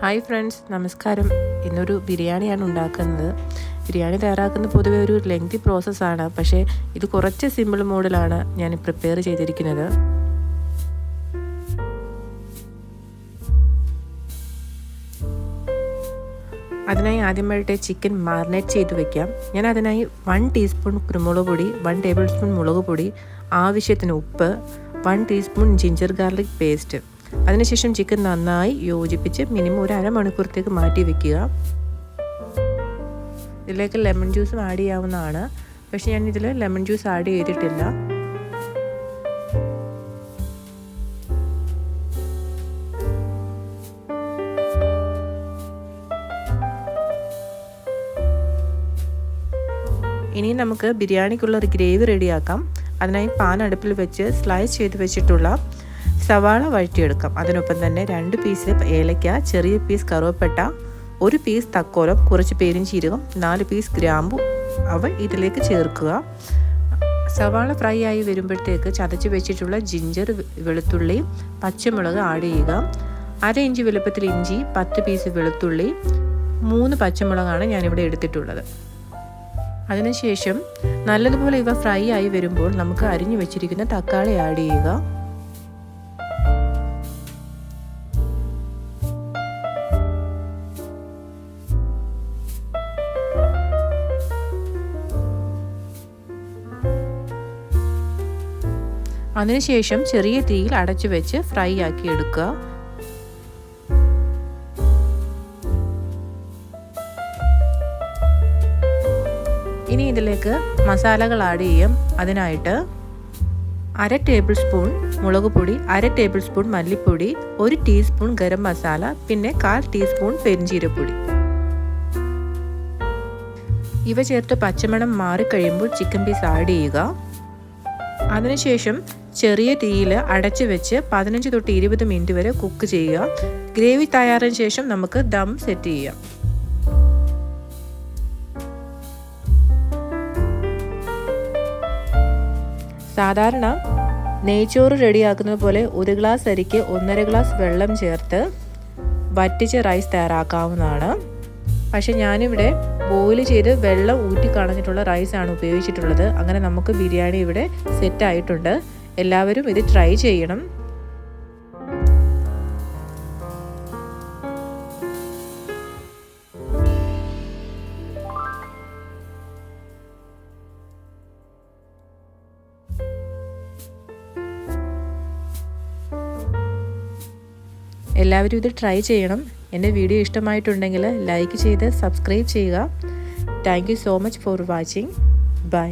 Hi friends, നമസ്കാരം. ഇന്നൊരു ബിരിയാണിയാണ് ഉണ്ടാക്കുന്നത്. ബിരിയാണി തയ്യാറാക്കുന്നത് പൊതുവെ ഒരു ലെങ്തി പ്രോസസ്സാണ്. പക്ഷേ ഇത് കുറച്ച് സിമ്പിൾ മോഡിലാണ് ഞാൻ പ്രിപ്പയർ ചെയ്തിരിക്കുന്നത്. അതിനായി ആദ്യമായിട്ട് ചിക്കൻ മാറിനേറ്റ് ചെയ്ത് വെക്കാം. ഞാൻ അതിനായി 1 ടീസ്പൂൺ കുരുമുളക് പൊടി, 1 ടേബിൾ സ്പൂൺ മുളക് പൊടി, ആവശ്യത്തിന് ഉപ്പ്, 1 ടീസ്പൂൺ ജിഞ്ചർ ഗാർലിക് പേസ്റ്റ്. അതിനുശേഷം ചിക്കൻ നന്നായി യോജിപ്പിച്ച് മിനിമം ഒരു അരമണിക്കൂറത്തേക്ക് മാറ്റി വെക്കുക. ഇതിലേക്ക് ലെമൺ ജ്യൂസും ആഡ് ചെയ്യാവുന്നതാണ്. പക്ഷേ ഞാൻ ഇതിൽ ലെമൺ ജ്യൂസ് ആഡ് ചെയ്തിട്ടില്ല. ഇനി നമുക്ക് ബിരിയാണിക്കുള്ള ഒരു ഗ്രേവി റെഡിയാക്കാം. അതിനായി പാൻ അടുപ്പിൽ വെച്ച് സ്ലൈസ് ചെയ്ത് വെച്ചിട്ടുള്ള സവാള വഴറ്റിയെടുക്കാം. അതിനൊപ്പം തന്നെ 2 പീസ് ഏലക്ക, ചെറിയ പീസ് കറുവപ്പട്ട, 1 പീസ് തക്കോലം, കുറച്ച് പെരിഞ്ചീരകം, 4 പീസ് ഗ്രാമ്പു അവ ഇതിലേക്ക് ചേർക്കുക. സവാള ഫ്രൈ ആയി വരുമ്പോഴത്തേക്ക് ചതച്ച് വെച്ചിട്ടുള്ള ജിഞ്ചർ, വെളുത്തുള്ളി, പച്ചമുളക് ആഡ് ചെയ്യുക. 1/2 ഇഞ്ച് വലുപ്പത്തിൽ ഇഞ്ചി, 10 പീസ് വെളുത്തുള്ളി, 3 പച്ചമുളകാണ് ഞാനിവിടെ എടുത്തിട്ടുള്ളത്. അതിനുശേഷം നല്ലതുപോലെ ഇവ ഫ്രൈ ആയി വരുമ്പോൾ നമുക്ക് അരിഞ്ഞു വെച്ചിരിക്കുന്ന തക്കാളി ആഡ് ചെയ്യുക. അതിനുശേഷം ചെറിയ തീയിൽ അടച്ചു വെച്ച് ഫ്രൈ ആക്കി എടുക്കുക. ഇനി ഇതിലേക്ക് മസാലകൾ ആഡ് ചെയ്യാം. അതിനായിട്ട് 1/2 ടേബിൾ സ്പൂൺ മുളക് പൊടി, 1/2 ടേബിൾ സ്പൂൺ മല്ലിപ്പൊടി, 1 ടീസ്പൂൺ ഗരം മസാല, പിന്നെ 1/4 ടീസ്പൂൺ പെരിഞ്ചീരപ്പൊടി. ഇവ ചേർത്ത് പച്ചമണം മാറിക്കഴിയുമ്പോൾ ചിക്കൻ പീസ് ആഡ് ചെയ്യുക. അതിനുശേഷം ചെറിയ തീയിൽ അടച്ചു വെച്ച് 15 തൊട്ട് 20 മിനിറ്റ് വരെ കുക്ക് ചെയ്യുക. ഗ്രേവി തയ്യാറായ ശേഷം നമുക്ക് ദം സെറ്റ് ചെയ്യാം. സാധാരണ നെയ്ച്ചോറ് റെഡിയാക്കുന്നത് പോലെ 1 ഗ്ലാസ് അരിക്ക് 1.5 ഗ്ലാസ് വെള്ളം ചേർത്ത് വറ്റിച്ച് റൈസ് തയ്യാറാക്കാവുന്നതാണ്. പക്ഷെ ഞാനിവിടെ ബോയിൽ ചെയ്ത് വെള്ളം ഊറ്റി കളഞ്ഞിട്ടുള്ള റൈസാണ് ഉപയോഗിച്ചിട്ടുള്ളത്. അങ്ങനെ നമുക്ക് ബിരിയാണി ഇവിടെ സെറ്റായിട്ടുണ്ട്. എല്ലാവരും ഇത് ട്രൈ ചെയ്യണം. എല്ലാവരും ഇത് ട്രൈ ചെയ്യണം. എൻ്റെ വീഡിയോ ഇഷ്ടമായിട്ടുണ്ടെങ്കിൽ ലൈക്ക് ചെയ്ത് സബ്സ്ക്രൈബ് ചെയ്യുക. Thank you so much for watching. By.